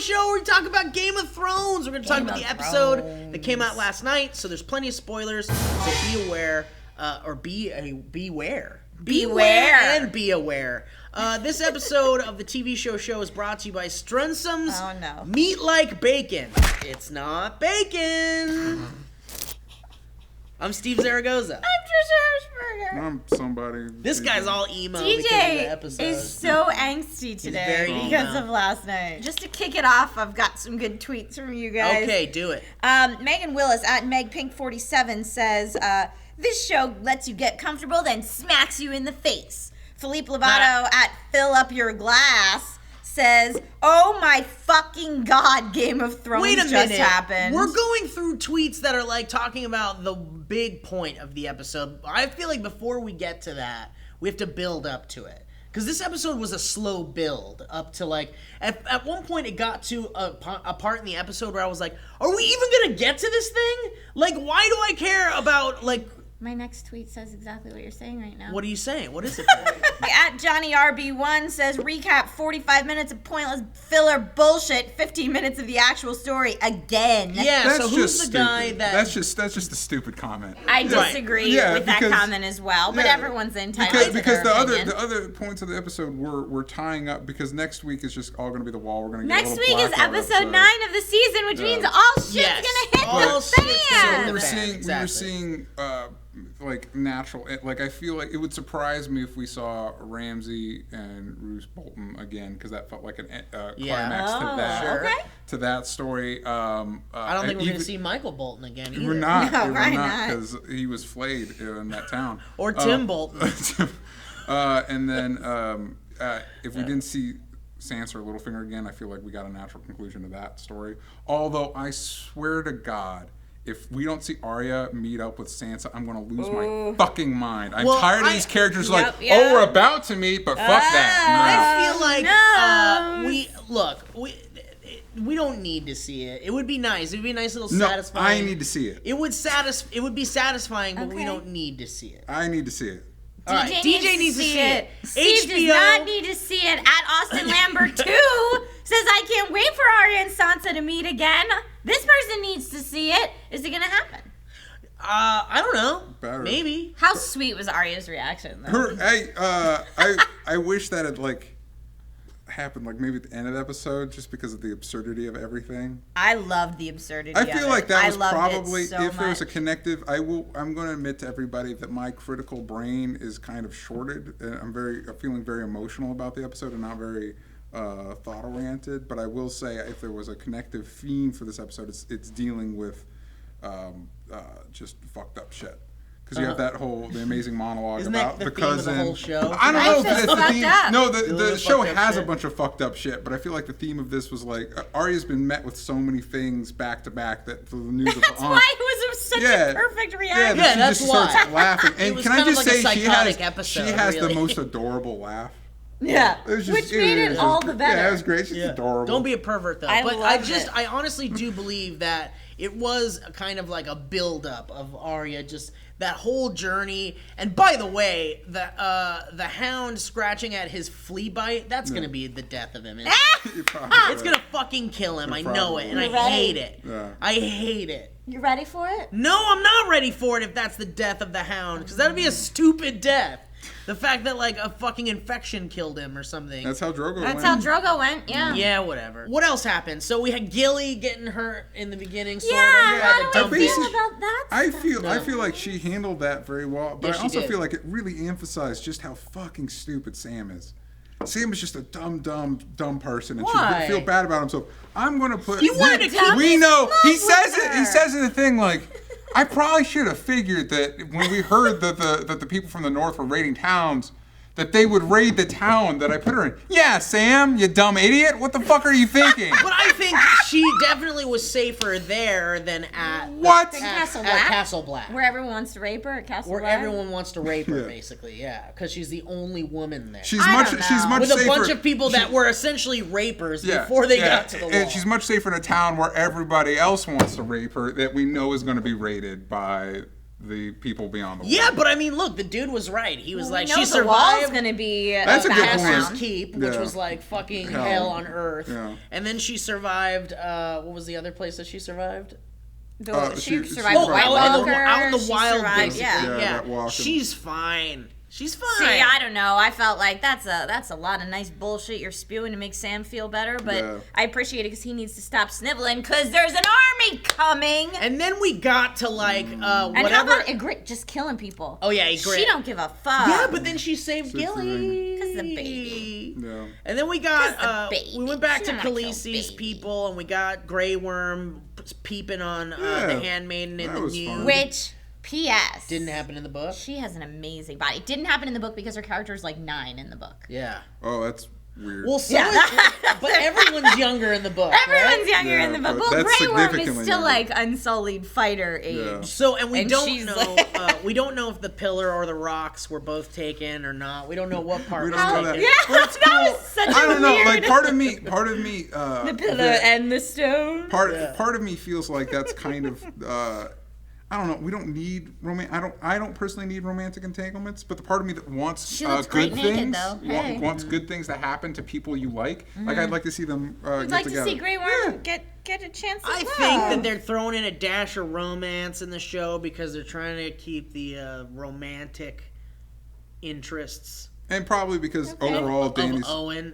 show where we talk about Game of Thrones. We're going to talk about the episode that came out last night, so there's plenty of spoilers, so be aware, beware. Beware and be aware. This episode of the TV show is brought to you by Strunsum's Meat Like Bacon. It's not bacon. I'm Steve Zaragoza. I'm Trisha Hirschberger. I'm somebody. This guy's all emo DJ because of the episode. is so angsty today because of last night. Just to kick it off, I've got some good tweets from you guys. Okay, do it. Megan Willis at MegPink47 says, this show lets you get comfortable, then smacks you in the face. Philippe Lovato at Fill Up Your Glass says, oh my fucking God, Game of Thrones just happened. We're going through tweets that are like talking about the big point of the episode. I feel like before we get to that, we have to build up to it. Because this episode was a slow build up to like, at one point it got to a part in the episode where I was like, are we even going to get to this thing? Like, why do I care about like... My next tweet says exactly what you're saying right now. What are you saying? What is it? At Johnny RB1 says, recap 45 minutes of pointless filler bullshit, 15 minutes of the actual story again. Yeah, that's so who's the guy that... That's just a stupid comment. I disagree with that comment as well, but everyone's entitled to because their the other points of the episode were tying up, because next week is just all going to be the wall. We're going to get next week is episode 9 of the season, which means all shit's going to hit the fan. We were seeing like natural, like I feel like it would surprise me if we saw Ramsay and Roose Bolton again, because that felt like an climax to that story. I don't think we're going to see Michael Bolton again either. We're not, because he was flayed in that town. Or Tim Bolton. And then if we didn't see Sansa or Littlefinger again, I feel like we got a natural conclusion to that story. Although I swear to God, if we don't see Arya meet up with Sansa, I'm going to lose my fucking mind. I'm tired of these characters we're about to meet, but fuck that. I feel like we don't need to see it. It would be nice. It would be a nice little satisfying. I need to see it. It would be satisfying, but we don't need to see it. I need to see it. DJ needs to see it. Steve does not need to see it. At Austin Lambert 2 says, I can't wait for Arya and Sansa to meet again. This person needs to see it. Is it going to happen? I don't know. Better. Maybe. How sweet was Arya's reaction, though? I wish that had happened maybe at the end of the episode, just because of the absurdity of everything. I loved the absurdity of it. I feel like that was probably, if there was a connective, I'm going to admit to everybody that my critical brain is kind of shorted, and I'm feeling very emotional about the episode and not very thought-oriented. But I will say, if there was a connective theme for this episode, it's dealing with just fucked up shit. Because you have the amazing monologue about the cousin. Of the whole show? I don't know if it's the theme. No, the show has a bunch of fucked up shit, but I feel like the theme of this was Arya's been met with so many things back to back that for the news of That's why it was such a perfect reaction. Yeah, that's why. She just starts laughing. And can I just say, she has the most adorable laugh. Yeah, which made it all the better. Yeah, it was great. She's adorable. Don't be a pervert, though. I honestly do believe that it was kind of like a build-up of Arya, just that whole journey. And by the way, the Hound scratching at his flea bite, that's going to be the death of him. It's going to fucking kill him. I know it. And I hate it. Yeah. I hate it. You ready for it? No, I'm not ready for it if that's the death of the Hound. Because that would be a stupid death. The fact that a fucking infection killed him or something. That's how Drogo went. That's how Drogo went, yeah. Yeah, whatever. What else happened? So we had Gilly getting hurt in the beginning, sort of. How do we feel about that I feel like she handled that very well, but I also feel like it really emphasized just how fucking stupid Sam is. Sam is just a dumb person, and should feel bad about himself. I'm gonna put. You wanted to. We know he says it. He says in the thing I probably should have figured that when we heard that the people from the north were raiding towns, that they would raid the town that I put her in. Yeah, Sam, you dumb idiot. What the fuck are you thinking? But I think she definitely was safer there than at Castle Black. Where everyone wants to rape her at Castle Black? Where everyone wants to rape her, basically, because she's the only woman there. She's much safer. With a bunch of people that were essentially rapers before they got to the wall. And she's much safer in a town where everybody else wants to rape her that we know is going to be raided by the people beyond the wall. Yeah, but I mean, look, the dude was right. He was like, we know she the survived. wall's gonna be That's a good Master's point. Keep, which was like fucking hell on earth. Yeah. And then she survived. What was the other place that she survived? She survived survived White Walker. Out in the She wild, survived- basically. Yeah, Yeah, that walk. she's fine. She's fine. See, I don't know. I felt like that's a lot of nice bullshit you're spewing to make Sam feel better, but I appreciate it because he needs to stop sniveling because there's an army coming. And then we got to like And whatever. how about Ygritte just killing people? Oh yeah, Ygritte. She don't give a fuck. Yeah, but then she saved Gilly. Because the baby. Yeah. And then we got baby. we went back She's to not no Khaleesi's baby. people, and we got Grey Worm peeping on the Handmaiden in that the was new. fun. Which, P.S. Didn't happen in the book. She has an amazing body. It didn't happen in the book because her character is like 9 in the book. Yeah. Oh, that's weird. Well, but everyone's younger in the book. Everyone's right? younger in the book. Well, that's Grey Worm is significantly still younger. like unsullied fighter age. Yeah. So, and we And don't she's know. like- We don't know if the pillar or the rocks were both taken or not. We don't know what part We was don't know taken. that. Yeah, that was such a I don't know. weird. Like part of me. The pillar and the stone. Part of me feels like that's kind of. I don't know. We don't need I don't personally need romantic entanglements, but the part of me that wants She looks good great naked, things, though. Hey. wants good things to happen to people you like. Like I'd like to see them I'd get like together. to see Grey Worm get a chance at I love. think that they're throwing in a dash of romance in the show because they're trying to keep the romantic interests And probably because overall of Danny's Owen.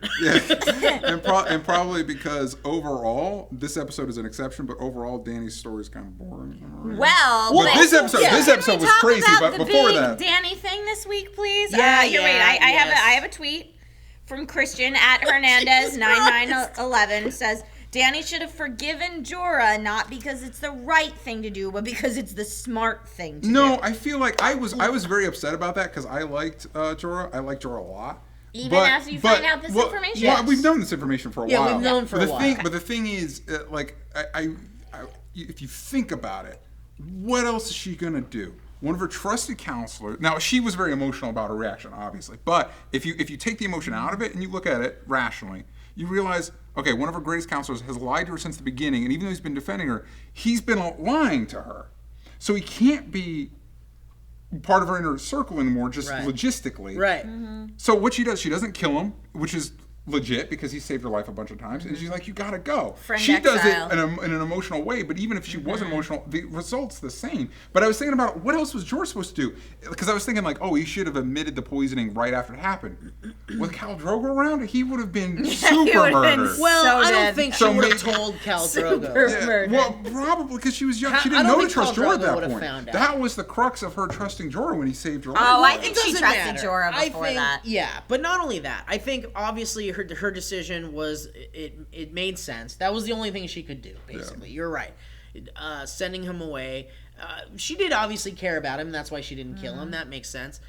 and probably because overall this episode is an exception, but overall Danny's story is kind of boring. Well, But this episode Can we was talk crazy. about But the before big that, Danny thing this week, please. Yeah, you're right. yeah, I have a tweet from Christian at Hernandez 9911 says Danny should have forgiven Jorah not because it's the right thing to do, but because it's the smart thing to do. no, I feel like I was very upset about that because I liked Jorah. I like Jorah a lot. Even after you find out this information? Well, we've known this information for a Yeah, while. we've known for a while. But the thing is, like, if you think about it, what else is she gonna do? One of her trusted counselors. Now, she was very emotional about her reaction, obviously. But if you take the emotion out of it and you look at it rationally, you realize, okay, one of her greatest counselors has lied to her since the beginning, and even though he's been defending her, he's been lying to her. So he can't be part of her inner circle anymore, just logistically. Right. So what she does, she doesn't kill him, which is legit because he saved her life a bunch of times, and she's like, you gotta go. Friend she does exile. it in an emotional way, but even if she wasn't emotional, the result's the same. But I was thinking about what else was George supposed to do? Because I was thinking like, oh, he should have admitted the poisoning right after it happened. With Khal Drogo around, he would have been super would've been murdered. Well, So I don't dead. think she So would have maybe- told Khal Super Drogo. murdered. Well, probably because she was young. She I didn't don't know to think trust Khal Jorah at Drogo that would've point. found out. That was the crux of her trusting Jorah when he saved Jorah. Oh, I It think she doesn't trusted matter. Jorah I before think, that. Yeah, but not only that. I think obviously her decision was it made sense. That was the only thing she could do. Basically, you're right. Sending him away. She did obviously care about him. That's why she didn't kill him. That makes sense.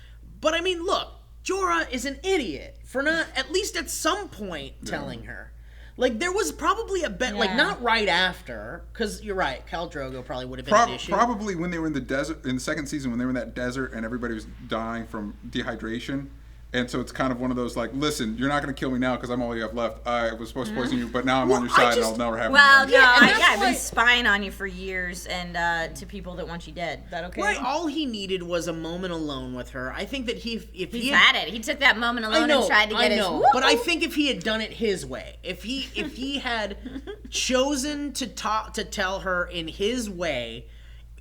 But I mean, look, Jorah is an idiot for not at least at some point telling her. Like there was probably a bet, like not right after, because you're right. Khal Drogo probably would have been an issue. Probably when they were in the desert in the second season, when they were in that desert and everybody was dying from dehydration. And so it's kind of one of those like, listen, you're not going to kill me now because I'm all you have left. I was supposed to poison you, but now I'm on your side and I'll never have Well, you. no, and that's I've why- been spying on you for years and to people that want you dead. Is that okay? Right, all he needed was a moment alone with her. I think that if He's he had it. He took that moment alone I know, and tried to get his but I think if he had done it his way, if he had chosen to tell her in his way,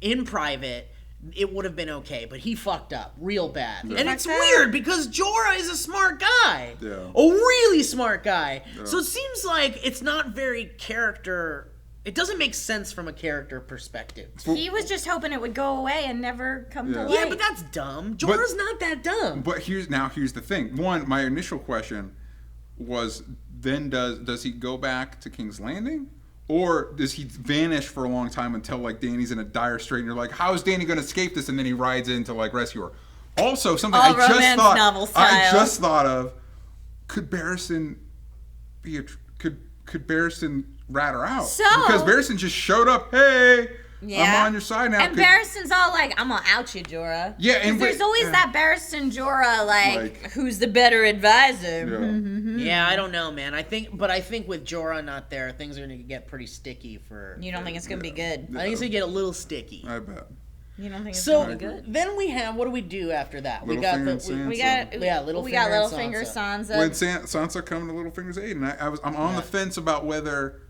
in private, it would have been okay. But he fucked up real bad, and it's Fucked up. weird because Jorah is a smart guy, Yeah. a really smart guy. So it seems like it's not very character. It doesn't make sense from a character perspective. He was just hoping it would go away and never come to Yeah. light. Yeah, but that's dumb. Jorah's not that dumb. But here's the thing. One, my initial question was, then does he go back to King's Landing? Or does he vanish for a long time until like Dany's in a dire strait and you're like, how is Dany going to escape this? And then he rides in to like rescue her. Also, something All I just romance thought novel style. I just thought of, could Barristan be could Barristan rat her out? So- because Barristan just showed up, hey, I'm on your side now. And Barristan's all like, I'm gonna out you, Jorah. Yeah, and 'Cause there's always that Barristan Jorah, like, who's the better advisor? Yeah. Yeah, I don't know, man. I think with Jorah not there, things are gonna get pretty sticky for. You don't think it's gonna be good? I think it's gonna get a little sticky. I bet. You don't think it's so gonna be good? Then we have, what do we do after that? We got Littlefinger Sansa. When Sansa coming to Littlefinger's aid, and I'm on the fence about whether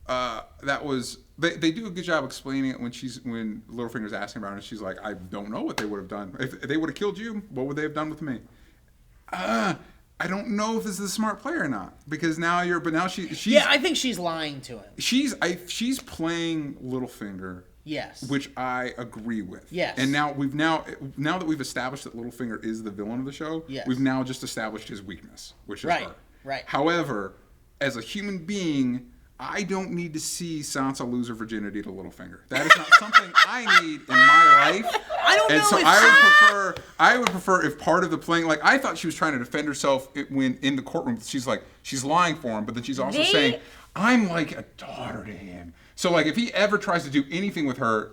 that was. They do a good job explaining it when Littlefinger's asking about it. And she's like, I don't know what they would have done if they would have killed you. What would they have done with me? I don't know if this is a smart play or not, because now she's. Yeah, I think she's lying to him. She's playing Littlefinger. Yes. Which I agree with. Yes. And now that we've established that Littlefinger is the villain of the show, we've now just established his weakness, which is her. Right. However, as a human being, I don't need to see Sansa lose her virginity to Littlefinger. That is not something I need in my life. I don't know. So I would prefer if part of the playing, like I thought she was trying to defend herself when in the courtroom. She's lying for him, but then she's also saying, I'm like a daughter to him. So like if he ever tries to do anything with her,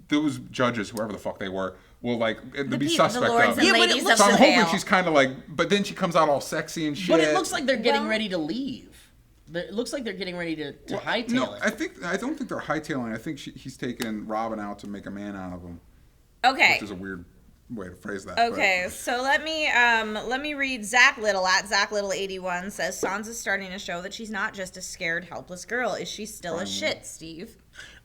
those judges, whoever the fuck they were, will be suspect the lords of. And ladies of so I'm hoping Vale. She's kind of like, but then she comes out all sexy and shit. But it looks like they're getting ready to leave. It looks like they're getting ready to hightail it. I don't think they're hightailing. I think he's taking Robin out to make a man out of him. Okay. Which is a weird way to phrase that. Okay, so let me read Zach Little at Zach Little 81 says Sansa's starting to show that she's not just a scared, helpless girl. Is she still a shit, Steve?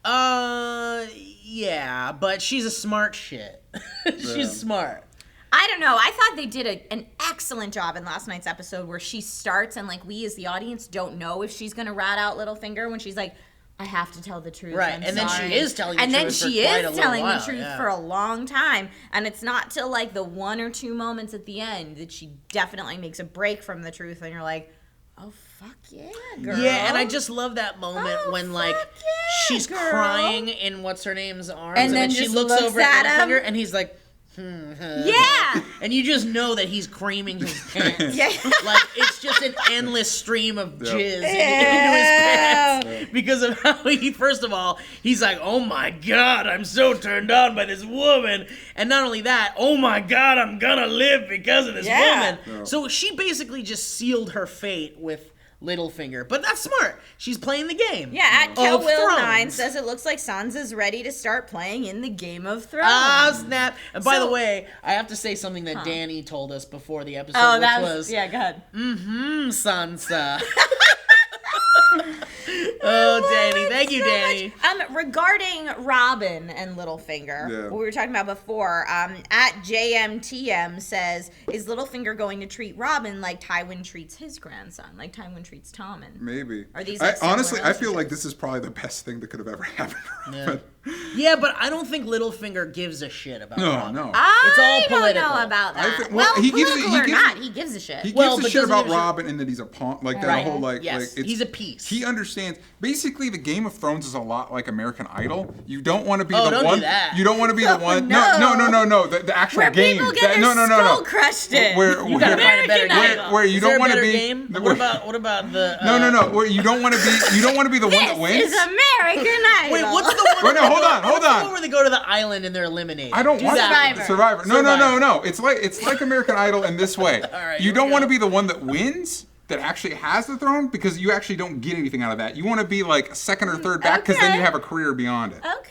Yeah, but she's a smart shit. She's smart. I don't know. I thought they did an excellent job in last night's episode where she starts and we as the audience don't know if she's gonna rat out Littlefinger when she's like, I have to tell the truth. Right, I'm and sorry. then she is telling the truth. And then she is telling the truth yeah. for a long time. And it's not till the 1 or 2 moments at the end that she definitely makes a break from the truth and you're like, oh fuck yeah, girl. Yeah, and I just love that moment when she's crying in what's her name's arms, and then she just looks over at Littlefinger, him. And he's like, yeah. And you just know that he's creaming his pants. Yeah. It's just an endless stream of jizz into his pants because of how first of all, he's like, oh my God, I'm so turned on by this woman. And not only that, oh my God, I'm gonna live because of this woman. Yeah. So she basically just sealed her fate with Littlefinger, but that's smart. She's playing the game. Yeah, at Kel-Will9 says it looks like Sansa's ready to start playing in the Game of Thrones. Ah, snap. And by the way, I have to say something that Danny told us before the episode, go ahead. Sansa. Oh, Danny. Thank you, Danny. Regarding Robin and Littlefinger, what we were talking about before, at JMTM says, is Littlefinger going to treat Robin like Tywin treats his grandson, like Tywin treats Tommen? Maybe. Are these honestly, I feel like this is probably the best thing that could have ever happened. Yeah, but I don't think Littlefinger gives a shit about Robin. No. It's all political. I don't know about that. He gives a shit. He gives a shit about Robin and that he's a pawn. That whole he's a piece. He understands. Basically, the Game of Thrones is a lot like American Idol. You don't want to be the don't one. Do that. You don't want to be the one. No. The actual where game. Where people get their skull crushed in. You gotta find a better game. Where you don't want to be. Game? What about the? No. Where you don't want to be. You don't want to be the one that wins. This is American Idol. Wait, what's the one? Hold on. Where they go to the island and they're eliminated. I don't want Survivor. No. It's like American Idol in this way. Right, you don't want to be the one that wins, that actually has the throne, because you actually don't get anything out of that. You want to be like second or third back, because then you have a career beyond it. Okay.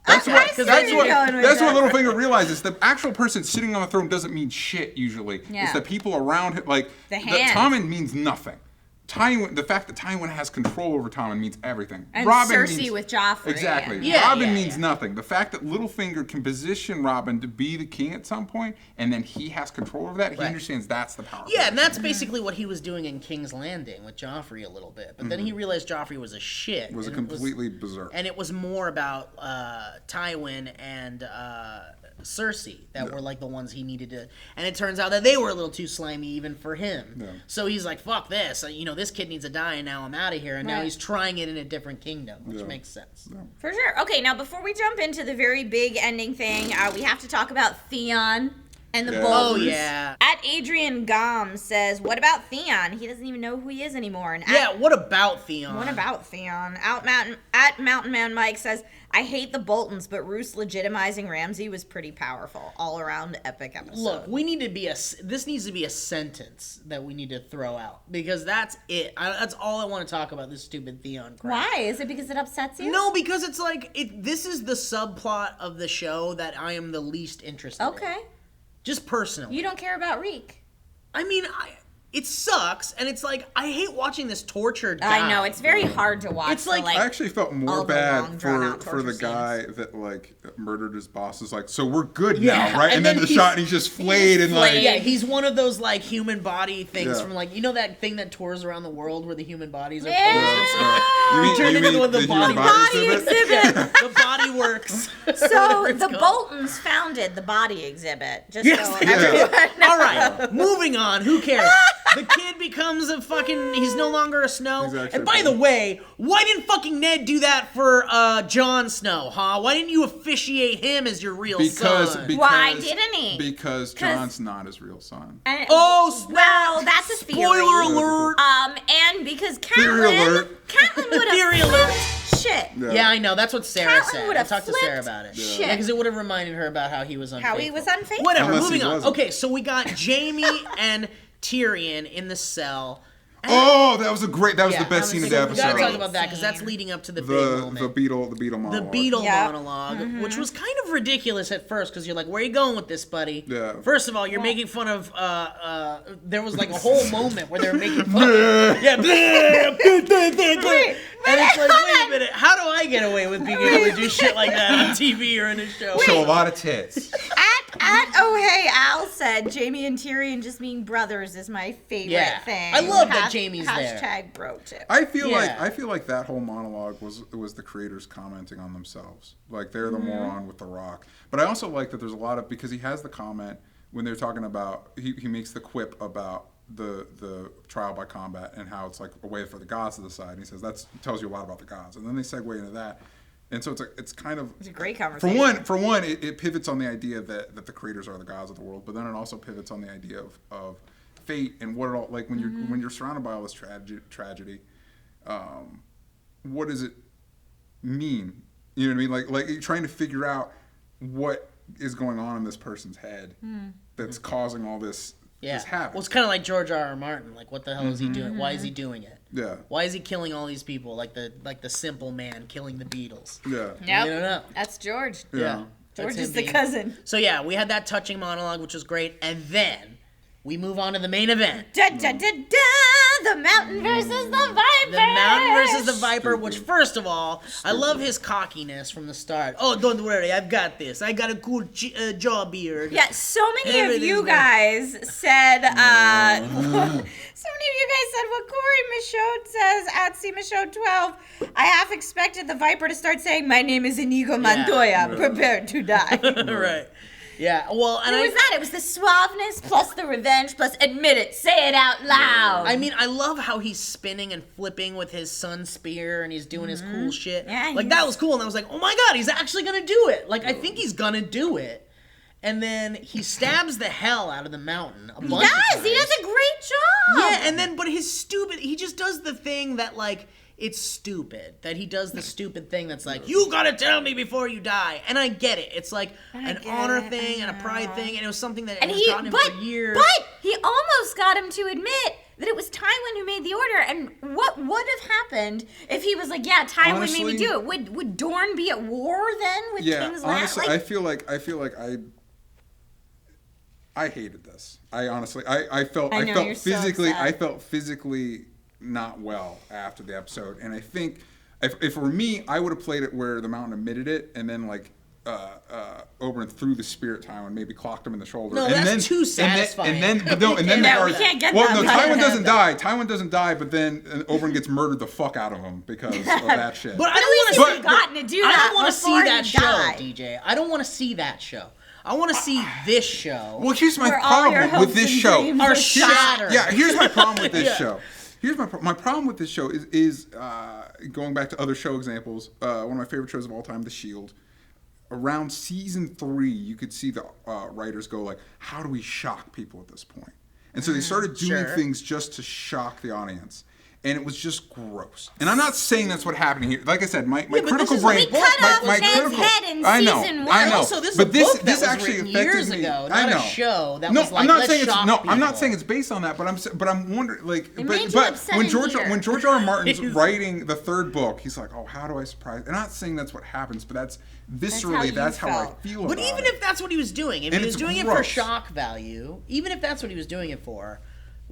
That's what Littlefinger realizes. The actual person sitting on the throne doesn't mean shit usually. Yeah. It's the people around him. Like Tommen means nothing. The fact that Tywin has control over Tommen means everything. And Robin Cersei means, with Joffrey. Exactly. Yeah. Robin means nothing. The fact that Littlefinger can position Robin to be the king at some point, and then he has control over that, he understands that's the power. Yeah, and that's basically what he was doing in King's Landing with Joffrey a little bit. But then he realized Joffrey was a shit. Was completely berserk. And it was more about Tywin and Cersei that were like the ones he needed to, and it turns out that they were a little too slimy even for him. Yeah. So he's like, fuck this, this kid needs to die, and now I'm out of here. And now he's trying it in a different kingdom, which makes sense. Yeah. For sure. Okay, now before we jump into the very big ending thing, we have to talk about Theon. And the Yeah. Boltons. Oh, yeah. At Adrian Gom says, what about Theon? He doesn't even know who he is anymore. And Yeah, what about Theon? What about Theon? At Mountain Man Mike says, I hate the Boltons, but Roose legitimizing Ramsay was pretty powerful. All around epic episode. Look, this needs to be a sentence that we need to throw out because that's it. That's all I want to talk about, this stupid Theon crap. Why? Is it because it upsets you? No, because it's like, this is the subplot of the show that I am the least interested in. Okay. Just personally. You don't care about Reek. I mean, it sucks, and it's like, I hate watching this tortured guy. I know, it's very hard to watch. It's like- I actually felt all more the bad long, drawn-out for the torture guy scenes. that like murdered his boss. Is like, so we're good Yeah, now, right? and And then then the shot, and he's just flayed and like. Yeah, he's one of those like human body things Yeah. from like, you know that thing that tours around the world where the human bodies are Yeah. You turned mean into the human body exhibit. the body works. So Whatever it's the called. Boltons founded the body exhibit. Just Yes, so they did. everyone knows. All right, moving on. Who cares? The kid becomes a fucking. He's no longer a Snow. He's actually And by a the way, why didn't fucking Ned do that for Jon Snow? Huh? Why didn't you officiate him as your real son? Why didn't he? Because John's not his real son. And- Oh, snap. well, that's a theory. Spoiler alert. And because Theory alert. Catelyn would Theory have alert. flipped shit. Yeah, I know. That's what Sarah Catelyn said. would I have talked to Sarah flipped about it. shit. Because it would have reminded her about how he was unfaithful. How he was unfaithful. Whatever, Unless he moving on. wasn't. Okay, so we got Jaime and Tyrion in the cell. Oh, that was the best I'm scene of so- the We gotta episode. talk about that because that's leading up to the big The moment. beetle The monologue. Beetle Yeah. monologue, which was kind of ridiculous at first because you're like, where are you going with this, buddy? Yeah. First of all, you're making fun of, there was like a whole moment where they were making fun of, yeah, and it's like, wait a minute, how do I get away with being able to do shit like that on TV or in a show? Show a lot of tits. At Oh Hey Al said, Jaime and Tyrion just being brothers is my favorite Yeah. thing. I love that Jaime's there. Hashtag bro tip. I feel Yeah. like that whole monologue was the creators commenting on themselves. Like they're the moron with the rock. But I also like that there's a lot of, because he has the comment when they're talking about, he makes the quip about the trial by combat and how it's like a way for the gods to decide. And he says that tells you a lot about the gods. And then they segue into that. And so it's kind of, It's a great conversation. for one, it pivots on the idea that the creators are the gods of the world, but then it also pivots on the idea of fate and what it all, like when you're surrounded by all this tragedy, what does it mean? You know what I mean? Like you're trying to figure out what is going on in this person's head that's causing all this havoc. Well, it's kind of like George R.R. Martin. Like, what the hell is he doing? Why is he doing it? Yeah. Why is he killing all these people? Like the simple man killing the Beatles. Yeah. Yep. You don't know. That's George. Yeah. George That's is him the being- cousin. So yeah, we had that touching monologue, which was great, and then we move on to the main event. Da, da, da, da, the Mountain versus the Viper. The Mountain versus the Viper, which first of all, I love his cockiness from the start. Oh, don't worry, I've got this. I got a cool jaw beard. Yeah, so many of Everything's you good. guys said, so many of you guys said what Corey Michaud says at C Michaud 12. I half expected the Viper to start saying, my name is Inigo Montoya, prepare to die. Right. Yeah, well, and It was that. It was the suaveness plus the revenge plus admit it. Say it out loud. I mean, I love how he's spinning and flipping with his sun spear and he's doing his cool shit. Yeah, like, that was cool. And I was like, oh my God, he's actually going to do it. Like, I think he's going to do it. And then he stabs the hell out of the mountain a bunch of times. He does a great job. Yeah, and then, but he just does the thing that, like, it's stupid. That he does the stupid thing that's like, you gotta tell me before you die. And I get it. It's like an honor thing and a pride thing, and it was something that has gotten him for years. But he almost got him to admit that it was Tywin who made the order. And what would have happened if he was like, yeah, Tywin made me do it? Would Dorne be at war then with things like that? Honestly, I feel like I hated this. I felt physically not well after the episode, and I think if it were me, I would have played it where the Mountain admitted it, and then like Oberyn threw the spear at Tywin, maybe clocked him in the shoulder. No, and that's then, too satisfying. And then we can't get well, that no, far. Tywin doesn't die. Tywin doesn't die, but then Oberyn gets murdered the fuck out of him because of that shit. But I At don't least want he's gotten to do I that don't want to see before that he show, died. DJ. I don't want to see that show. I want to see this show. Well, here's my Where all your problem with hopes this and show. dreams Are shattered. Yeah, here's my problem with this Yeah. show. Here's my problem with this show is going back to other show examples. One of my favorite shows of all time, The Shield. around season 3, you could see the writers go like, how do we shock people at this point? And so they started doing things just to shock the audience. And it was just gross. And I'm not saying that's what happened here. Like I said, my critical brain. We cut off Ned's head in season 1. I know. Also, this is a book that was actually written years ago, not a show that was like, I'm not let's saying shock it's people. I'm not saying it's based on that, but I'm wondering like, made you but upset when in George R. R. Martin's He's- writing the 3rd book, he's like, oh, how do I surprise? I'm not saying that's what happens, but that's viscerally that's how I feel about it. But even if that's what he was doing, if And he was it's doing it for gross. shock value, even if that's what he was doing it for,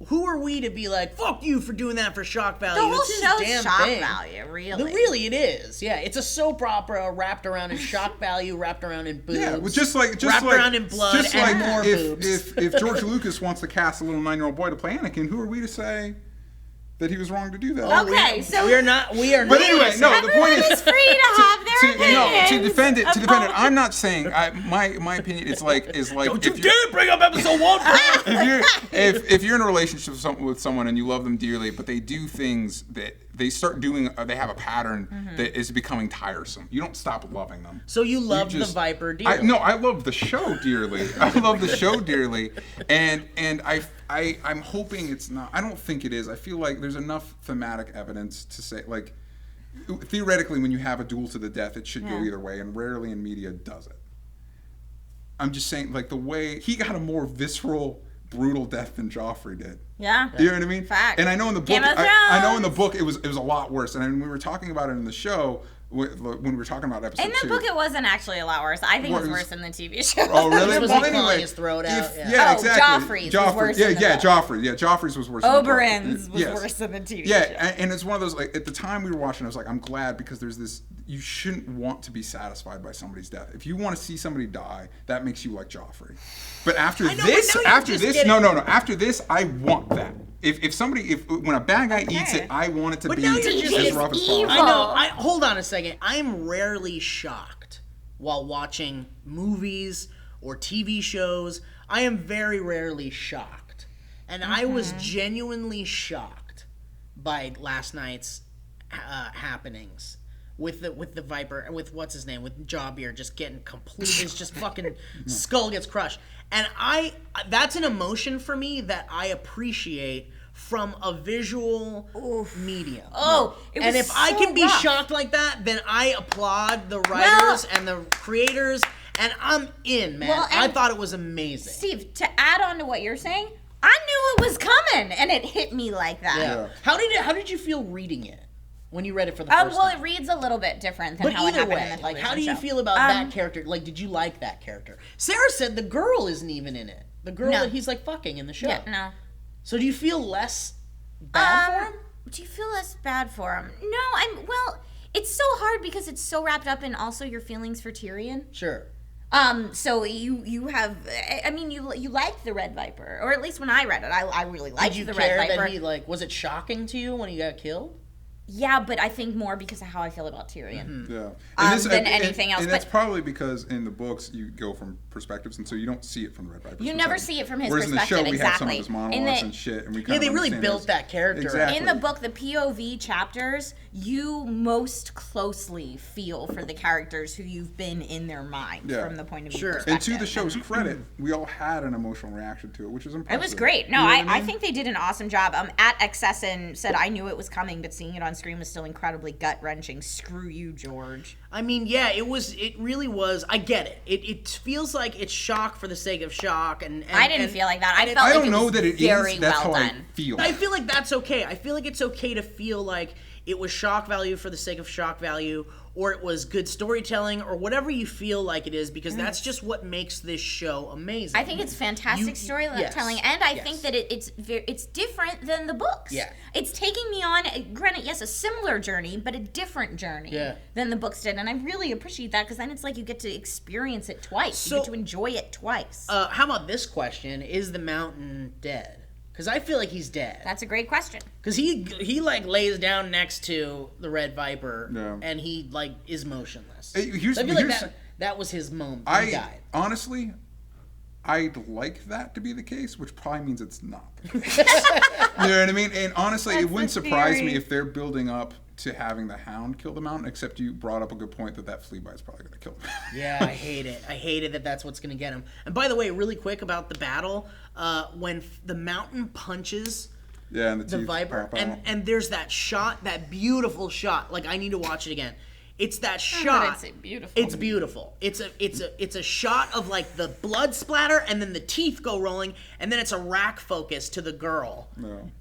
who are we to be like, fuck you for doing that for shock value? The whole It's his show's damn shock thing. value, really. Really, it is. Yeah, it's a soap opera wrapped around in shock value, wrapped around in boobs. Yeah, well, just like wrapped around in blood just and like more boobs. if George Lucas wants to cast a little 9-year-old boy to play Anakin, who are we to say that he was wrong to do that? Okay, so we are not. But anyway, no. The point everyone is free to have their opinions. to defend it. I'm not saying my opinion is like Don't you dare bring up episode 1. if you're in a relationship with someone and you love them dearly, but they do things that they start doing, they have a pattern that is becoming tiresome. You don't stop loving them. So you loved the Viper dearly. I love the show dearly. I love the show dearly, and I'm hoping it's not. I don't think it is. I feel like there's enough thematic evidence to say, like, theoretically, when you have a duel to the death, it should go either way, and rarely in media does it. I'm just saying, like, the way he got a more visceral, brutal death than Joffrey did. Yeah. You know what I mean? Fact. And I know in the book, I know in the book it was a lot worse. And we were talking about it in the show when we were talking about episode 2. In the book, it wasn't actually a lot worse. I think it was worse in the TV show. Oh, really? Was Well, he clawing anyway, his throat out? yeah, exactly. Joffrey's was worse in the book. Joffrey. Yeah, Joffrey's was worse. Oberyn's was Yes. worse than the TV Yeah, show. and it's one of those, like, at the time we were watching, I was like, I'm glad, because there's this, you shouldn't want to be satisfied by somebody's death. If you want to see somebody die, that makes you like Joffrey. But after this, after this, I want that. If when a bad guy eats it, I want it to be now you're just as rough as possible. I know. Hold on a second. I'm rarely shocked while watching movies or TV shows. I am very rarely shocked, and I was genuinely shocked by last night's happenings with the Viper, with what's his name, with Jawbeard just getting complete. His just fucking skull gets crushed, and that's an emotion for me that I appreciate from a visual medium. Oh, it was and if I can be rough. shocked like that, then I applaud the writers and the creators, and I'm in, man. Well, I and thought it was amazing. Steve, to add on to what you're saying, I knew it was coming, and it hit me like that. Yeah. How did you feel reading it when you read it for the first Well, time? it reads a little bit different than But how it either happened way, in the like, television how do you show. feel about that character? Like, did you like that character? Sarah said the girl isn't even in it. The girl No. that he's like fucking in the show. Yeah, no. So do you feel less bad for him? Do you feel less bad for him? No, it's so hard because it's so wrapped up in also your feelings for Tyrion. Sure. So you have, I mean, you liked the Red Viper, or at least when I read it, I really liked Did you the care Red Viper. that he, like, was it shocking to you when he got killed? Yeah, but I think more because of how I feel about Tyrion. Yeah. Than anything else. And that's But probably because in the books you go from perspectives, and so you don't see it from the Red Viper's you never perspective. see it from his Whereas perspective. in the show we have some exactly. of his monologues and shit, and we kind they of really understand built his- that character. Exactly. In the book, the POV chapters, you most closely feel for the characters who you've been in their mind from the point of view perspective. And to the show's credit, we all had an emotional reaction to it, which is impressive. It was great. No, You know what I think they did an awesome job. At Excessin said, I knew it was coming, but seeing it on screen was still incredibly gut-wrenching. Screw you, George. I mean, yeah, it really was. I get it. It feels like it's shock for the sake of shock, and I didn't feel like that. I felt I like don't it know was that it very is. That's well how done. I feel. I feel like that's okay. I feel like it's okay to feel like it was shock value for the sake of shock value, or it was good storytelling, or whatever you feel like it is, because that's just what makes this show amazing. I think it's fantastic storytelling, and I think that it's different than the books. Yeah. It's taking me on, granted, yes, a similar journey, but a different journey than the books did, and I really appreciate that, because then it's like you get to experience it twice. You get to enjoy it twice. How about this question? Is the mountain dead? Because I feel like he's dead. That's a great question. Because he like lays down next to the Red Viper, Yeah. and he like is motionless. Hey, here's- So I feel like here's- that was his moment. He I died. honestly, I'd like that to be the case, which probably means it's not. You know what I mean? And honestly, it wouldn't surprise me if they're building up to having the Hound kill the Mountain, except you brought up a good point that flea bite's probably going to kill him. Yeah, I hate it. I hate it that's what's going to get him. And by the way, really quick about the battle, when the Mountain punches and the Viper, and there's that shot, that beautiful shot. Like, I need to watch it again. It's that shot. I'd say beautiful. It's beautiful. It's a shot of like the blood splatter, and then the teeth go rolling, and then it's a rack focus to the girl,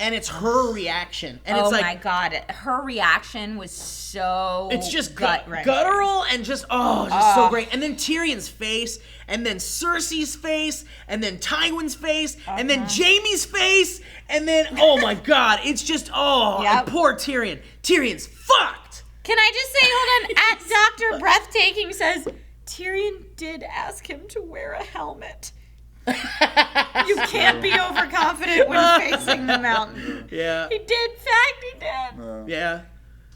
and it's her reaction. And oh it's like, my god, her reaction was so. It's just guttural and just so great. And then Tyrion's face, and then Cersei's face, and then Tywin's face, and then Jaime's face, and then oh my god, it's just and poor Tyrion. Tyrion's fucked. Can I just say, hold on, at Dr. Breathtaking says, Tyrion did ask him to wear a helmet. You can't be overconfident when facing the mountain. Yeah. He did, in fact, he did. Yeah.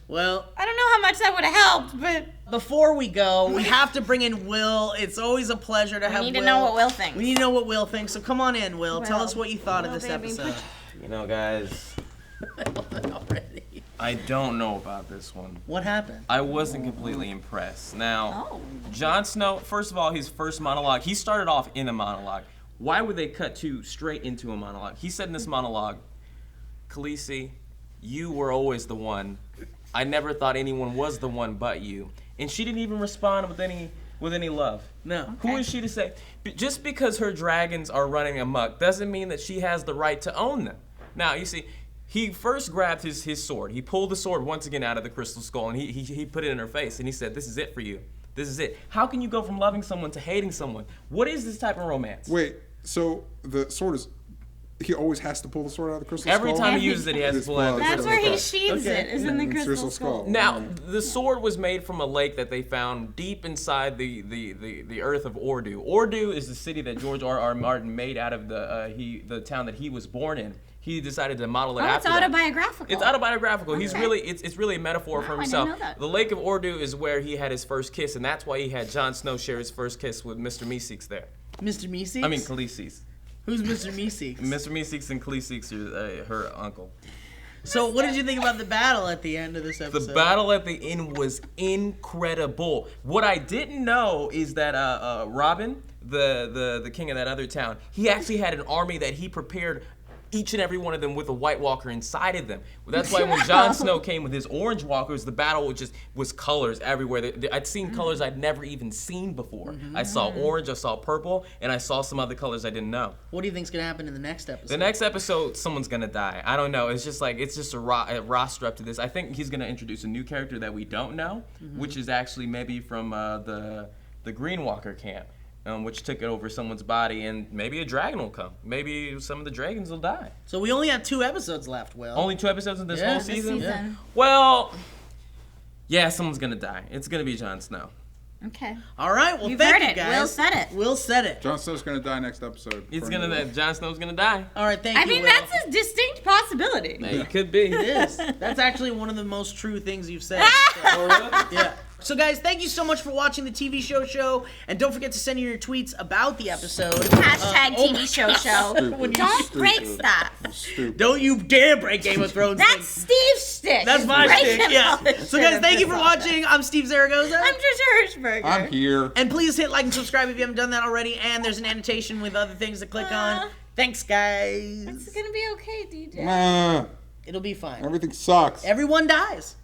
Well, I don't know how much that would have helped, but... Before we go, we have to bring in Will. It's always a pleasure to have Will. We need to know what Will thinks. We need to know what Will thinks, so come on in, Will. Tell us what you thought of this episode. You know, guys... I don't know about this one. What happened? I wasn't completely impressed. Now, Jon Snow, first of all, his first monologue, he started off in a monologue. Why would they cut straight into a monologue? He said in this monologue, Khaleesi, you were always the one. I never thought anyone was the one but you. And she didn't even respond with any love. No. Okay. Who is she to say? Just because her dragons are running amok doesn't mean that she has the right to own them. Now, you see, he first grabbed his sword. He pulled the sword once again out of the crystal skull, and he put it in her face, and he said, this is it for you. This is it. How can you go from loving someone to hating someone? What is this type of romance? Wait, so the sword is... He always has to pull the sword out of the crystal skull? Every time he uses it, he has to pull it out of the That's crystal where skull. he sheathes it, is in the crystal skull. Now, the sword was made from a lake that they found deep inside the earth of Ordu. Ordu is the city that George R.R. Martin made out of the town that he was born in. He decided to model it after that. It's autobiographical. It's autobiographical. Okay. He's really, it's really a metaphor for himself. I didn't know that. The Lake of Ordu is where he had his first kiss, and that's why he had Jon Snow share his first kiss with Mr. Meeseeks there. Mr. Meeseeks? I mean, Khaleesi's. Who's Mr. Meeseeks? Mr. Meeseeks and Khaleesi's are her uncle. So what did you think about the battle at the end of this episode? The battle at the end was incredible. What I didn't know is that Robin, the king of that other town, he actually had an army that he prepared each and every one of them with a White Walker inside of them. Well, that's why when Jon Snow came with his Orange Walkers, the battle was colors everywhere. I'd seen colors I'd never even seen before. I saw orange, I saw purple, and I saw some other colors I didn't know. What do you think's gonna happen in the next episode? The next episode, someone's gonna die. I don't know. It's just a roster up to this. I think he's gonna introduce a new character that we don't know, which is actually maybe from the Green Walker camp. Which took it over someone's body, and maybe a dragon will come. Maybe some of the dragons will die. So we only have 2 episodes left, Will. Only 2 episodes in this whole season? Yeah. Well, yeah, someone's gonna die. It's gonna be Jon Snow. Okay. All right, well, You've thank heard you, it. guys. Will said it. Will said it. Jon Snow's going to die next episode. Jon Snow's gonna die. All right, thank you, I mean, Will. that's a distinct possibility. It could be. It is. That's actually one of the most true things you've said. Yeah. So guys, thank you so much for watching the TV show, and don't forget to send in your tweets about the episode. Hashtag TV show. Don't break stuff. Stupid. You dare break Game of Thrones. That's Steve's stick. That's my Breaking stick, yeah. all this So shit guys, thank you for up. watching. I'm Steve Zaragoza. I'm Trisha Hirschberger. I'm here. And please hit like and subscribe if you haven't done that already, and there's an annotation with other things to click on. Thanks, guys. It's gonna be okay, DJ. Nah, It'll be fine. everything sucks. Everyone dies.